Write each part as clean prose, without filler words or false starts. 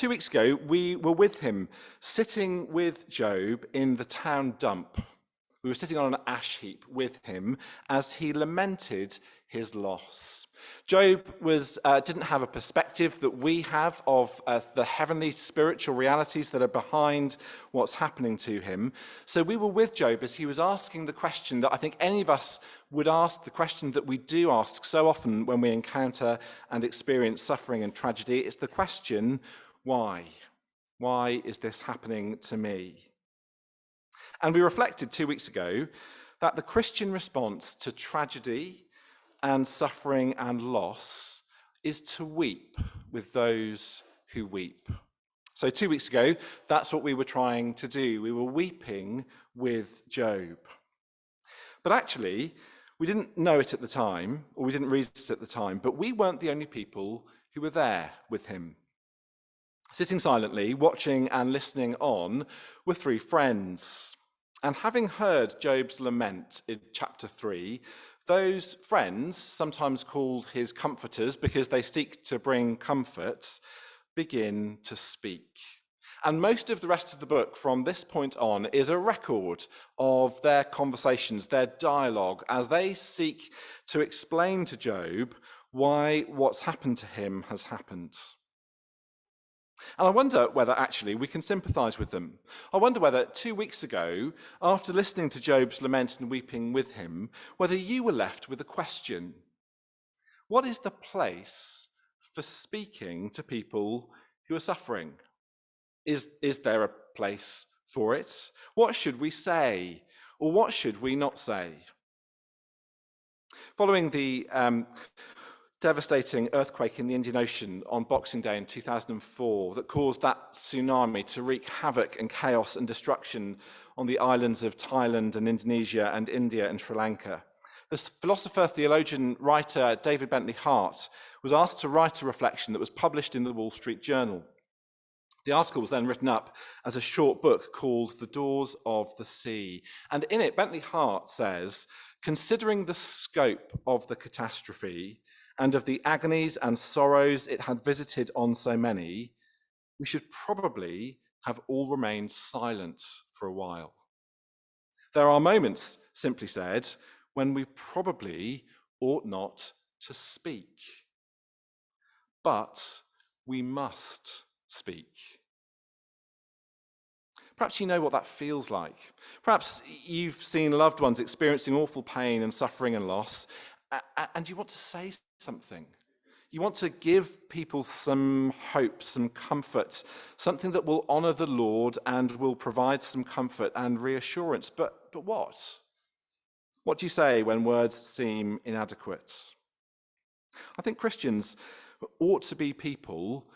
2 weeks ago, we were with him, sitting with Job in the town dump. We were sitting on an ash heap with him as he lamented his loss. Job didn't have a perspective that we have of the heavenly spiritual realities that are behind what's happening to him. So we were with Job as he was asking the question that I think any of us would ask, the question that we do ask so often when we encounter and experience suffering and tragedy. It's the question, why? Why is this happening to me? And we reflected 2 weeks ago that the Christian response to tragedy and suffering and loss is to weep with those who weep. So 2 weeks ago, that's what we were trying to do. We were weeping with Job. But actually, we didn't know it at the time, or we didn't read it at the time, but we weren't the only people who were there with him. Sitting silently, watching and listening on, were 3 friends. And having heard Job's lament in chapter 3, those friends, sometimes called his comforters because they seek to bring comfort, begin to speak. And most of the rest of the book from this point on is a record of their conversations, their dialogue, as they seek to explain to Job why what's happened to him has happened. And I wonder whether actually we can sympathise with them. I wonder whether 2 weeks ago, after listening to Job's lament and weeping with him, whether you were left with a question. What is the place for speaking to people who are suffering? Is there a place for it? What should we say? Or what should we not say? Following the devastating earthquake in the Indian Ocean on Boxing Day in 2004 that caused that tsunami to wreak havoc and chaos and destruction on the islands of Thailand and Indonesia and India and Sri Lanka. The philosopher, theologian, writer David Bentley Hart was asked to write a reflection that was published in the Wall Street Journal. The article was then written up as a short book called The Doors of the Sea. And in it, Bentley Hart says, considering the scope of the catastrophe and of the agonies and sorrows it had visited on so many, we should probably have all remained silent for a while. There are moments, simply said, when we probably ought not to speak. But we must speak. Perhaps you know what that feels like. Perhaps you've seen loved ones experiencing awful pain and suffering and loss, and you want to say something. You want to give people some hope, some comfort, something that will honor the Lord and will provide some comfort and reassurance. But what? What do you say when words seem inadequate? I think Christians ought to be people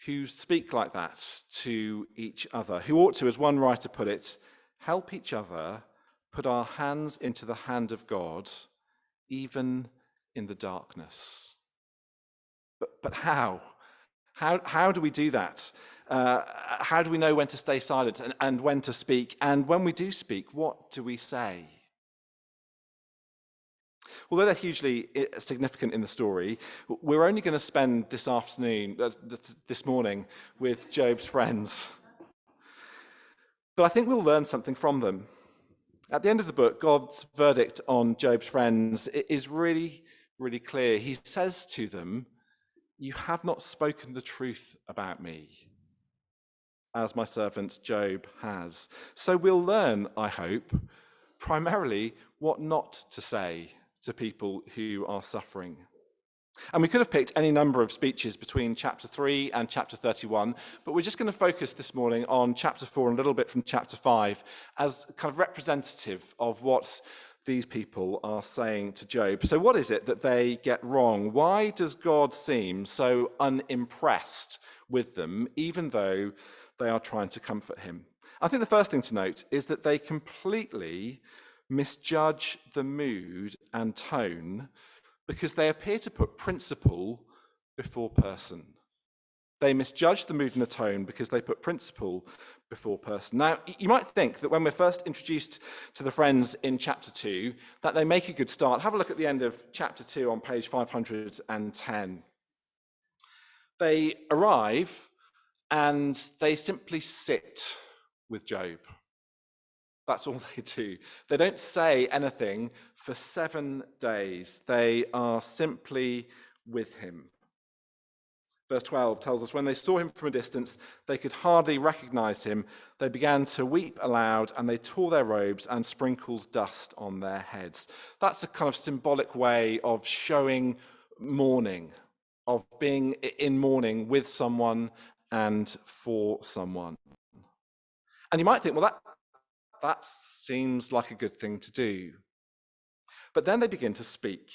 who speak like that to each other, who ought to, as one writer put it, help each other put our hands into the hand of God, even in the darkness. But how? How do we do that? How do we know when to stay silent and when to speak? And when we do speak, what do we say? Although they're hugely significant in the story, we're only going to spend this morning, with Job's friends. But I think we'll learn something from them. At the end of the book, God's verdict on Job's friends is really, really clear. He says to them, "You have not spoken the truth about me, as my servant Job has." So we'll learn, I hope, primarily what not to say to people who are suffering. And we could have picked any number of speeches between chapter 3 and chapter 31, but we're just going to focus this morning on chapter 4 and a little bit from chapter 5 as kind of representative of what these people are saying to Job. So what is it that they get wrong? Why does God seem so unimpressed with them, even though they are trying to comfort him? I think the first thing to note is that they completely misjudge the mood and tone because they appear to put principle before person. They misjudge the mood and the tone because they put principle before person. Now, you might think that when we're first introduced to the friends in chapter 2, that they make a good start. Have a look at the end of chapter 2 on page 510. They arrive and they simply sit with Job. That's all they do. They don't say anything for 7 days. They are simply with him. Verse 12 tells us, when they saw him from a distance, they could hardly recognize him. They began to weep aloud, and they tore their robes and sprinkled dust on their heads. That's a kind of symbolic way of showing mourning, of being in mourning with someone and for someone. And you might think, well, that seems like a good thing to do. But then they begin to speak.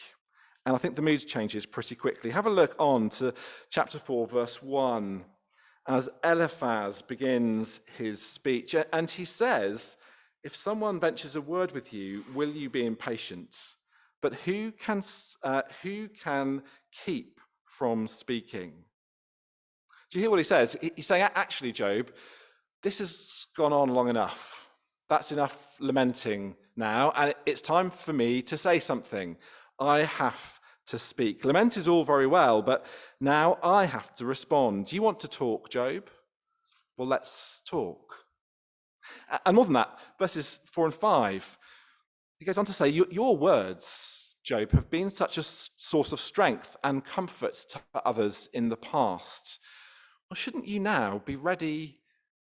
And I think the mood changes pretty quickly. Have a look on to chapter 4, verse 1, as Eliphaz begins his speech. And he says, if someone ventures a word with you, will you be impatient? But who can keep from speaking? Do you hear what he says? He's saying, actually, Job, this has gone on long enough. That's enough lamenting now, and it's time for me to say something. I have to speak. Lament is all very well, but now I have to respond. Do you want to talk, Job? Well, let's talk. And more than that, verses 4 and 5, he goes on to say, your words, Job, have been such a source of strength and comfort to others in the past. Well, shouldn't you now be ready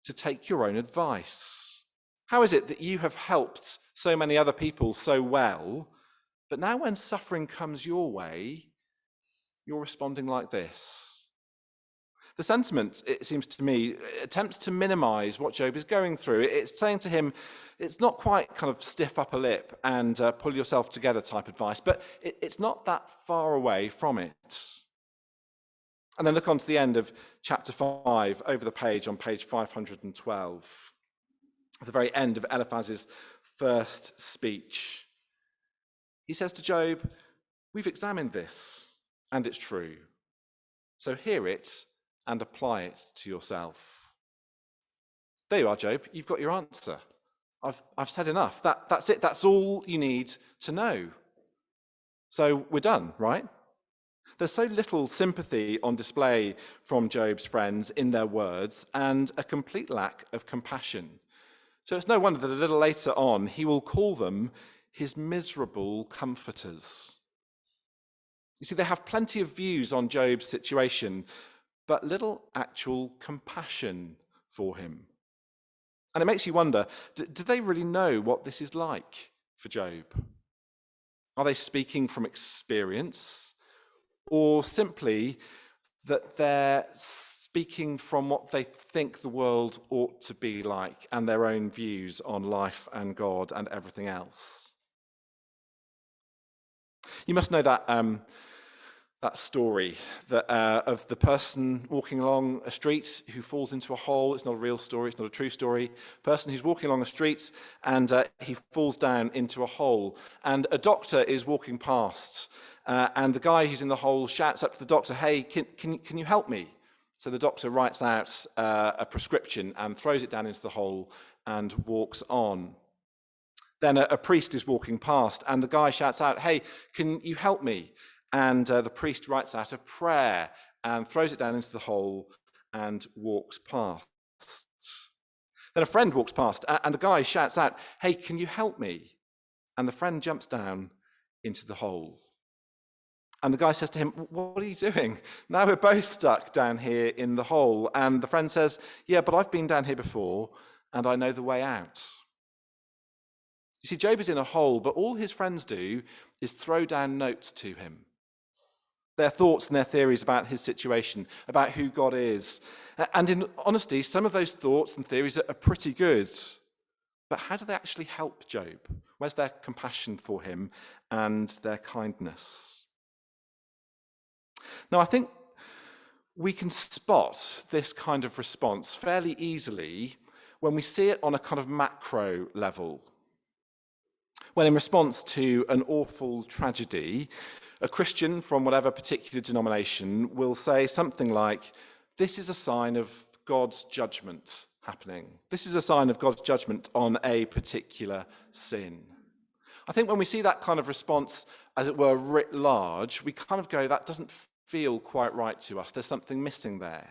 to take your own advice? How is it that you have helped so many other people so well, but now when suffering comes your way, you're responding like this? The sentiment, it seems to me, attempts to minimize what Job is going through. It's saying to him, it's not quite kind of stiff upper lip and pull yourself together type advice, but it's not that far away from it. And then look on to the end of chapter 5, over the page on page 512. At the very end of Eliphaz's first speech, he says to Job, we've examined this, and it's true. So hear it and apply it to yourself. There you are, Job. You've got your answer. I've said enough. That's it. That's all you need to know. So we're done, right? There's so little sympathy on display from Job's friends in their words, and a complete lack of compassion. So it's no wonder that a little later on, he will call them his miserable comforters. You see, they have plenty of views on Job's situation, but little actual compassion for him. And it makes you wonder, do they really know what this is like for Job? Are they speaking from experience, or simply that they're speaking from what they think the world ought to be like and their own views on life and God and everything else? You must know that story of the person walking along a street who falls into a hole. It's not a real story, it's not a true story. Person who's walking along a street and he falls down into a hole. And a doctor is walking past, and the guy who's in the hole shouts up to the doctor, hey, can you help me? So the doctor writes out a prescription and throws it down into the hole and walks on. Then a priest is walking past, and the guy shouts out, hey, can you help me? And the priest writes out a prayer and throws it down into the hole and walks past. Then a friend walks past, and the guy shouts out, hey, can you help me? And the friend jumps down into the hole. And the guy says to him, what are you doing? Now we're both stuck down here in the hole. And the friend says, yeah, but I've been down here before, and I know the way out. You see, Job is in a hole, but all his friends do is throw down notes to him. Their thoughts and their theories about his situation, about who God is. And in honesty, some of those thoughts and theories are pretty good. But how do they actually help Job? Where's their compassion for him and their kindness? Now, I think we can spot this kind of response fairly easily when we see it on a kind of macro level. When in response to an awful tragedy, a Christian from whatever particular denomination will say something like, this is a sign of God's judgment happening. This is a sign of God's judgment on a particular sin. I think when we see that kind of response, as it were, writ large, we kind of go, that doesn't feel quite right to us. There's something missing there.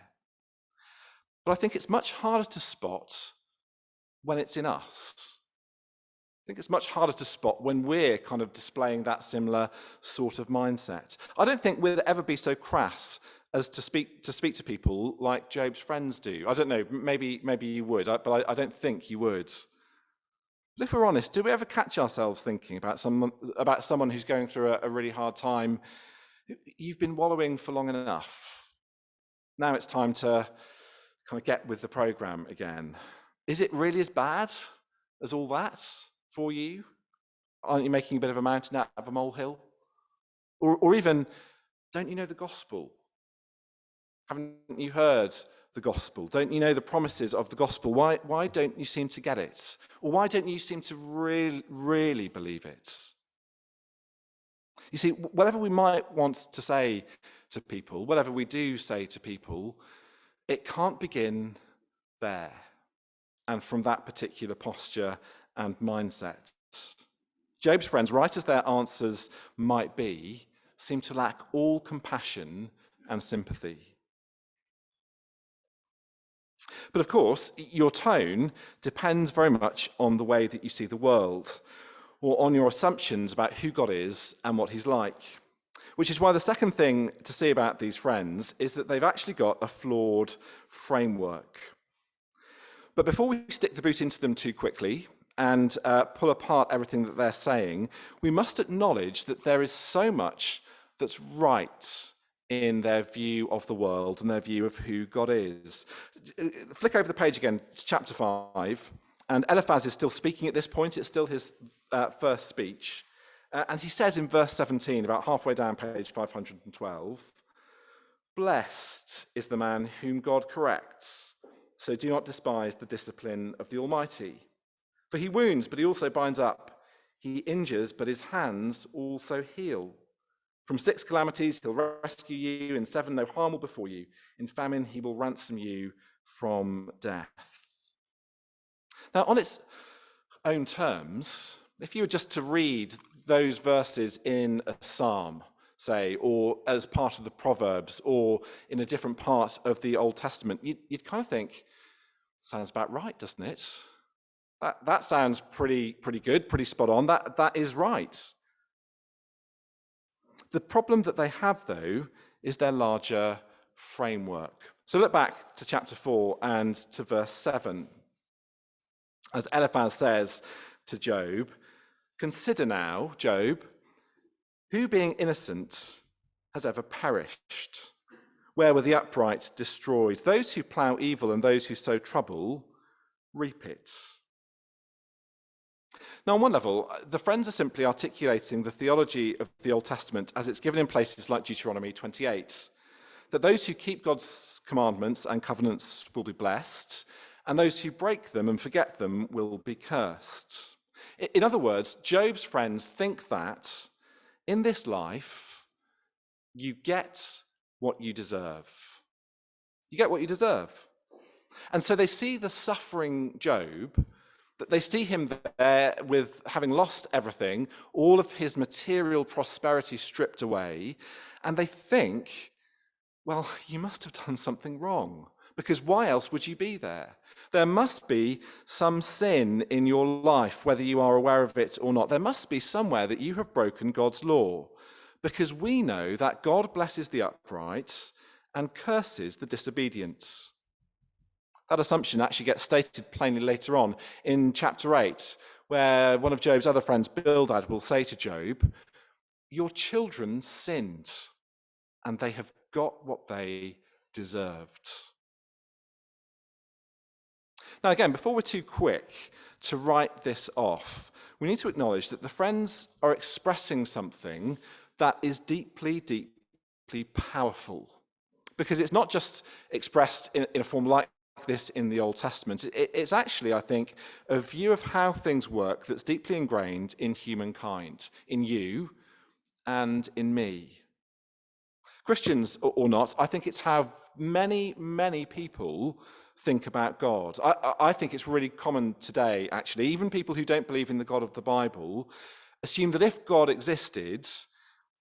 But I think it's much harder to spot when it's in us. I think it's much harder to spot when we're kind of displaying that similar sort of mindset. I don't think we'd ever be so crass as to speak to people like Job's friends do. I don't know, maybe you would, but I don't think you would. But if we're honest, do we ever catch ourselves thinking about someone who's going through a really hard time? You've been wallowing for long enough. Now it's time to kind of get with the program again. Is it really as bad as all that for you? Aren't you making a bit of a mountain out of a molehill? Or even, don't you know the gospel? Haven't you heard the gospel? Don't you know the promises of the gospel? Why don't you seem to get it? Or why don't you seem to really believe it? You see, whatever we might want to say to people, whatever we do say to people, it can't begin there and from that particular posture and mindset. Job's friends, right as their answers might be, seem to lack all compassion and sympathy. But of course, your tone depends very much on the way that you see the world, or on your assumptions about who God is and what he's like. Which is why the second thing to see about these friends is that they've actually got a flawed framework. But before we stick the boot into them too quickly and pull apart everything that they're saying, we must acknowledge that there is so much that's right in their view of the world and their view of who God is. Flick over the page again to chapter 5, and Eliphaz is still speaking at this point. It's still his first speech. And he says in verse 17, about halfway down page 512, "Blessed is the man whom God corrects, so do not despise the discipline of the Almighty. For he wounds, but he also binds up. He injures, but his hands also heal. From 6 calamities he'll rescue you, in 7 no harm will befall you. In famine he will ransom you from death." Now, on its own terms, if you were just to read those verses in a psalm, say, or as part of the Proverbs, or in a different part of the Old Testament, you'd kind of think, sounds about right, doesn't it? That sounds pretty good, pretty spot on. That is right. The problem that they have, though, is their larger framework. So look back to chapter 4 and to verse 7. As Eliphaz says to Job, "Consider now, Job, who being innocent has ever perished? Where were the upright destroyed? Those who plough evil and those who sow trouble reap it." Now, on one level, the friends are simply articulating the theology of the Old Testament as it's given in places like Deuteronomy 28, that those who keep God's commandments and covenants will be blessed, and those who break them and forget them will be cursed. In other words, Job's friends think that in this life, you get what you deserve. You get what you deserve. And so they see the suffering Job, that they see him there with having lost everything, all of his material prosperity stripped away, and they think, well, you must have done something wrong, because why else would you be there? There must be some sin in your life, whether you are aware of it or not. There must be somewhere that you have broken God's law, because we know that God blesses the upright and curses the disobedient. That assumption actually gets stated plainly later on in chapter 8, where one of Job's other friends, Bildad, will say to Job, "Your children sinned, and they have got what they deserved." Now, again, before we're too quick to write this off, we need to acknowledge that the friends are expressing something that is deeply powerful. Because it's not just expressed in a form like this in the Old Testament. It's actually, I think, a view of how things work that's deeply ingrained in humankind, in you and in me. Christians or not, I think it's how many people think about God. I think it's really common today, actually. Even people who don't believe in the God of the Bible assume that if God existed,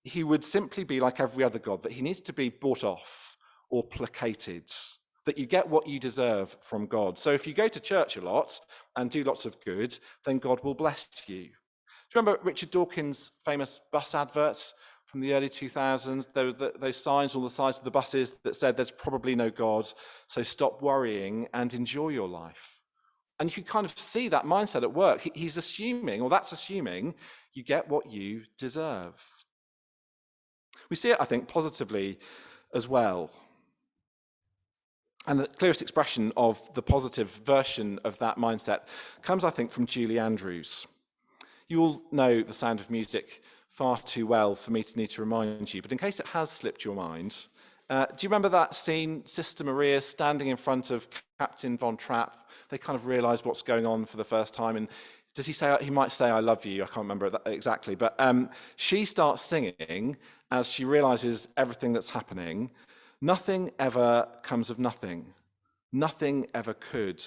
he would simply be like every other God, that he needs to be bought off or placated that you get what you deserve from God. So if you go to church a lot and do lots of good, then God will bless you. Do you remember Richard Dawkins' famous bus adverts from the early 2000s? There were those signs on the sides of the buses that said there's probably no God, so stop worrying and enjoy your life. And you can kind of see that mindset at work. He's assuming, or that's assuming, you get what you deserve. We see it, I think, positively as well. And the clearest expression of the positive version of that mindset comes, I think, from Julie Andrews. You all know The Sound of Music far too well for me to need to remind you, but in case it has slipped your mind, do you remember that scene, Sister Maria standing in front of Captain Von Trapp? They kind of realise what's going on for the first time, and does he say, he might say, I love you, I can't remember that exactly, but she starts singing as she realises everything that's happening. Nothing ever comes of nothing. Nothing ever could.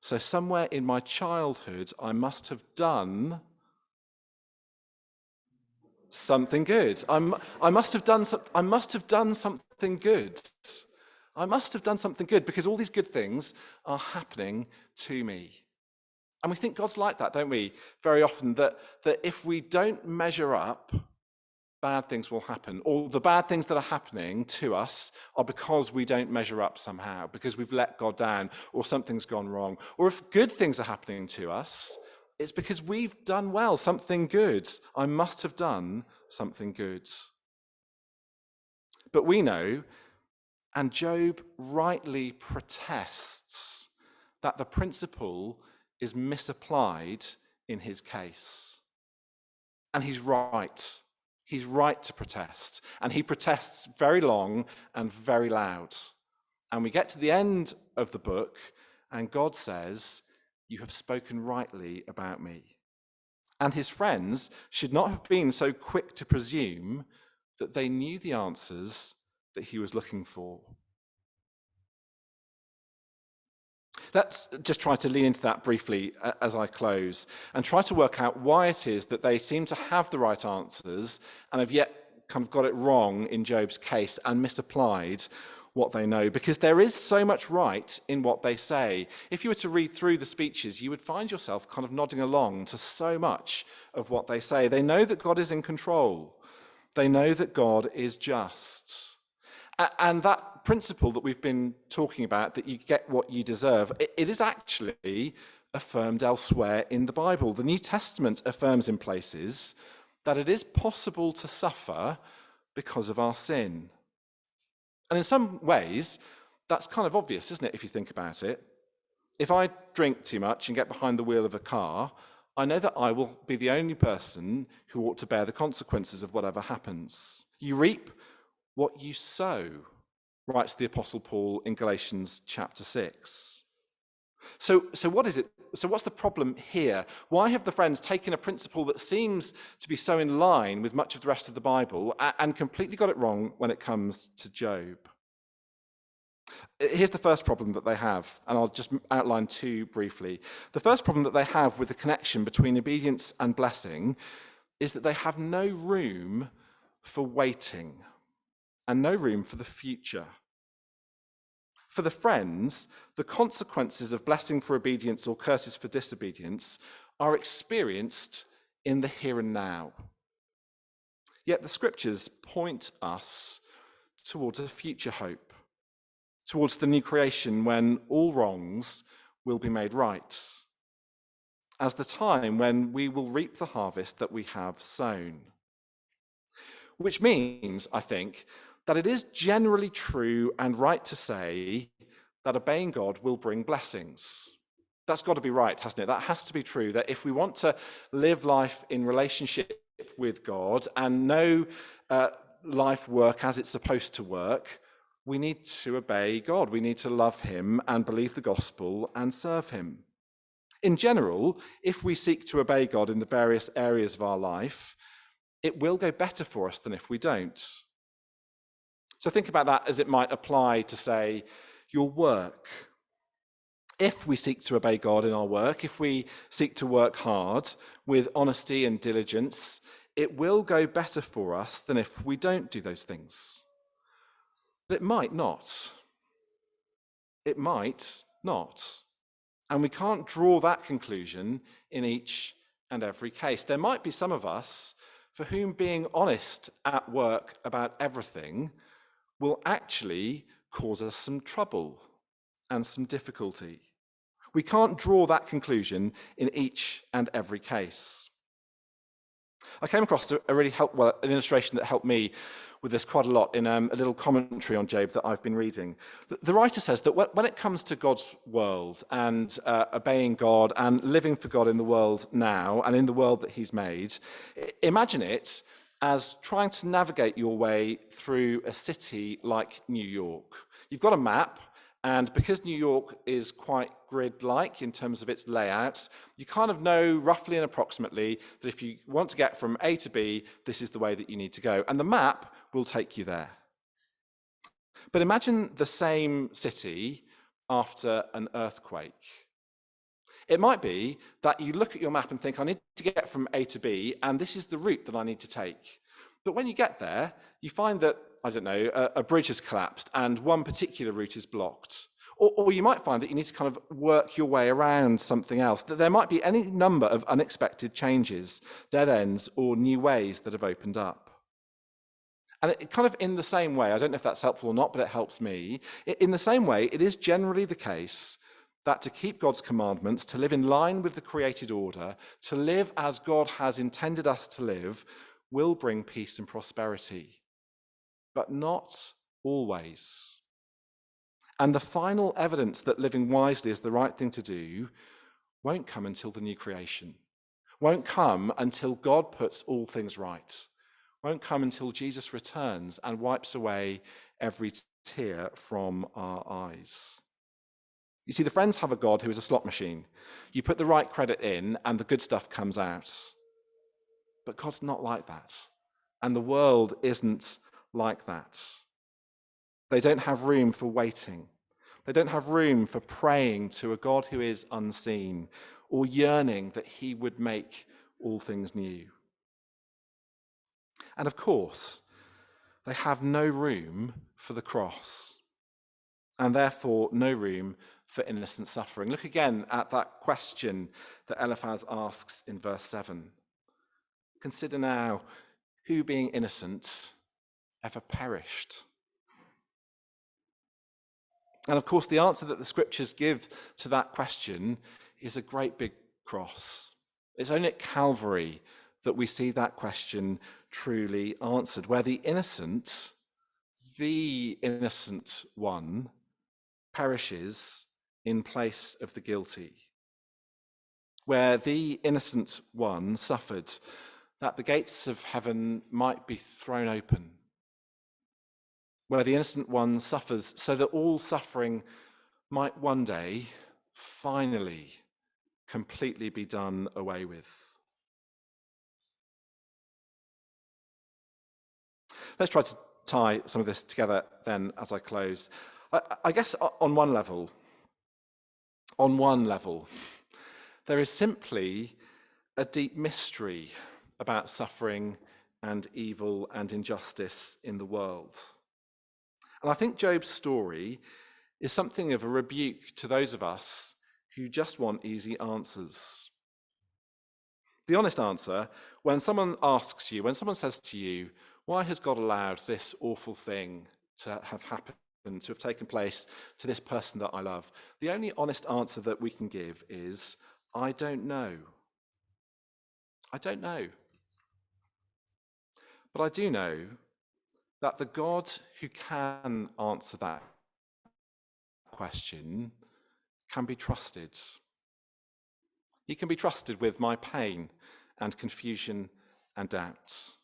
So somewhere in my childhood, I must have done something good. I must have done something good. I must have done something good because all these good things are happening to me. And we think God's like that, don't we? Very often, that if we don't measure up, bad things will happen. Or the bad things that are happening to us are because we don't measure up somehow, because we've let God down, or something's gone wrong. Or if good things are happening to us, it's because we've done well, something good. I must have done something good. But we know, and Job rightly protests, that the principle is misapplied in his case. And he's right. He's right to protest. And he protests very long and very loud. And we get to the end of the book, and God says, you have spoken rightly about me. And his friends should not have been so quick to presume that they knew the answers that he was looking for. Let's just try to lean into that briefly as I close and try to work out why it is that they seem to have the right answers and have yet kind of got it wrong in Job's case and misapplied what they know, because there is so much right in what they say. If you were to read through the speeches, you would find yourself kind of nodding along to so much of what they say. They know that God is in control. They know that God is just. And that principle that we've been talking about, that you get what you deserve, it is actually affirmed elsewhere in the Bible. The New Testament affirms in places that it is possible to suffer because of our sin. And in some ways, that's kind of obvious, isn't it, if you think about it? If I drink too much and get behind the wheel of a car, I know that I will be the only person who ought to bear the consequences of whatever happens. You reap what you sow, writes the Apostle Paul in Galatians chapter 6. So what is it? So what's the problem here? Why have the friends taken a principle that seems to be so in line with much of the rest of the Bible and completely got it wrong when it comes to Job? Here's the first problem that they have, and I'll just outline two briefly. The first problem that they have with the connection between obedience and blessing is that they have no room for waiting and no room for the future. For the friends, the consequences of blessing for obedience or curses for disobedience are experienced in the here and now. Yet the scriptures point us towards a future hope, towards the new creation when all wrongs will be made right, as the time when we will reap the harvest that we have sown. Which means, I think, that it is generally true and right to say that obeying God will bring blessings. That's got to be right, hasn't it? That has to be true, that if we want to live life in relationship with God and know life work as it's supposed to work, we need to obey God. We need to love him and believe the gospel and serve him. In general, if we seek to obey God in the various areas of our life, it will go better for us than if we don't. So think about that as it might apply to, say, your work. If we seek to obey God in our work, if we seek to work hard with honesty and diligence, it will go better for us than if we don't do those things. But it might not. it might not. And we can't draw that conclusion in each and every case. There might be some of us for whom being honest at work about everything will actually cause us some trouble and some difficulty. We can't draw that conclusion in each and every case. I came across an illustration that helped me with this quite a lot in a little commentary on Job that I've been reading. The writer says that when it comes to God's world and obeying God and living for God in the world now and in the world that he's made, imagine it as trying to navigate your way through a city like New York. You've got a map, and because New York is quite grid-like in terms of its layout, you kind of know roughly and approximately that if you want to get from A to B, this is the way that you need to go. And the map will take you there. But imagine the same city after an earthquake. It might be that you look at your map and think, I need to get from A to B, and this is the route that I need to take. But when you get there, you find that, I don't know, a bridge has collapsed and one particular route is blocked. Or you might find that you need to kind of work your way around something else. That there might be any number of unexpected changes, dead ends, or new ways that have opened up. And it kind of in the same way, I don't know if that's helpful or not, but it helps me. In the same way, it is generally the case that to keep God's commandments, to live in line with the created order, to live as God has intended us to live, will bring peace and prosperity. But not always. And the final evidence that living wisely is the right thing to do won't come until the new creation. Won't come until God puts all things right. Won't come until Jesus returns and wipes away every tear from our eyes. You see, the Friends have a God who is a slot machine. You put the right credit in and the good stuff comes out. But God's not like that. And the world isn't like that. They don't have room for waiting. They don't have room for praying to a God who is unseen or yearning that he would make all things new. And of course, they have no room for the cross and therefore no room for innocent suffering. Look again at that question that Eliphaz asks in verse 7. Consider now who being innocent ever perished. And of course, the answer that the scriptures give to that question is a great big cross. It's only at Calvary that we see that question truly answered, where the innocent one, perishes in place of the guilty. Where the innocent one suffered that the gates of heaven might be thrown open. Where the innocent one suffers so that all suffering might one day finally completely be done away with. Let's try to tie some of this together then as I close. I guess on one level, there is simply a deep mystery about suffering and evil and injustice in the world. And I think Job's story is something of a rebuke to those of us who just want easy answers. The honest answer, when someone asks you, when someone says to you, why has God allowed this awful thing to have happened, to have taken place to this person that I love? The only honest answer that we can give is, I don't know. I don't know. But I do know that the God who can answer that question can be trusted. He can be trusted with my pain and confusion and doubt.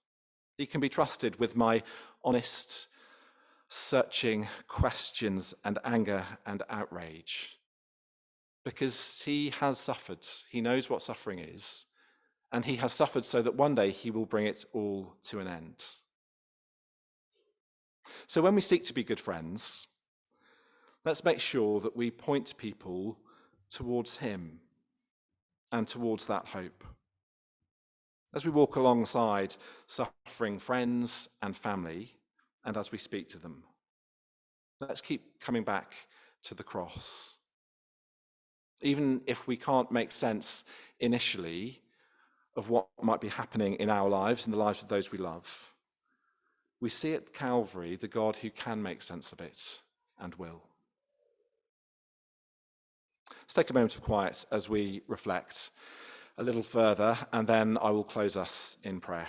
He can be trusted with my honest, searching questions and anger and outrage. Because he has suffered. He knows what suffering is. And he has suffered so that one day he will bring it all to an end. So when we seek to be good friends, let's make sure that we point people towards him and towards that hope. As we walk alongside suffering friends and family, and as we speak to them, let's keep coming back to the cross. Even if we can't make sense initially of what might be happening in our lives and the lives of those we love, we see at Calvary the God who can make sense of it and will. Let's take a moment of quiet as we reflect a little further, and then I will close us in prayer.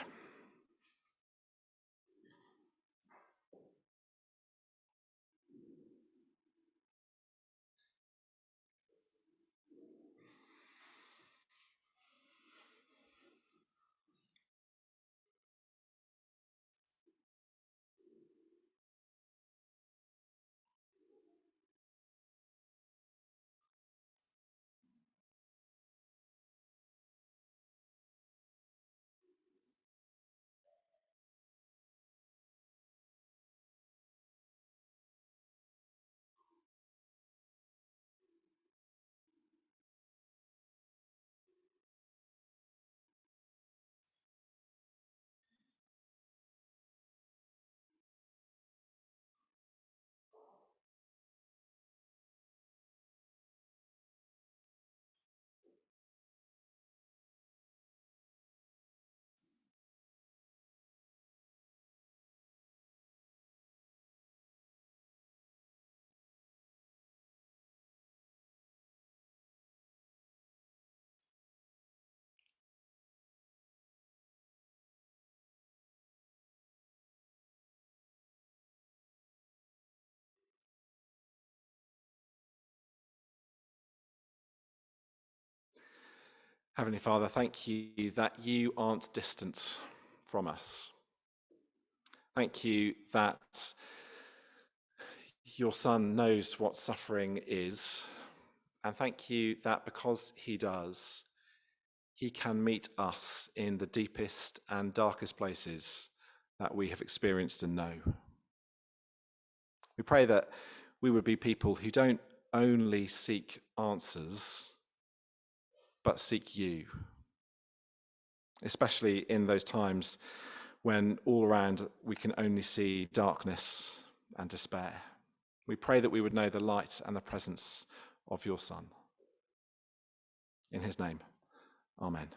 Heavenly Father, thank you that you aren't distant from us. Thank you that your Son knows what suffering is, and thank you that because he does, he can meet us in the deepest and darkest places that we have experienced and know. We pray that we would be people who don't only seek answers, but seek you, especially in those times when all around we can only see darkness and despair. We pray that we would know the light and the presence of your Son. In his name, amen.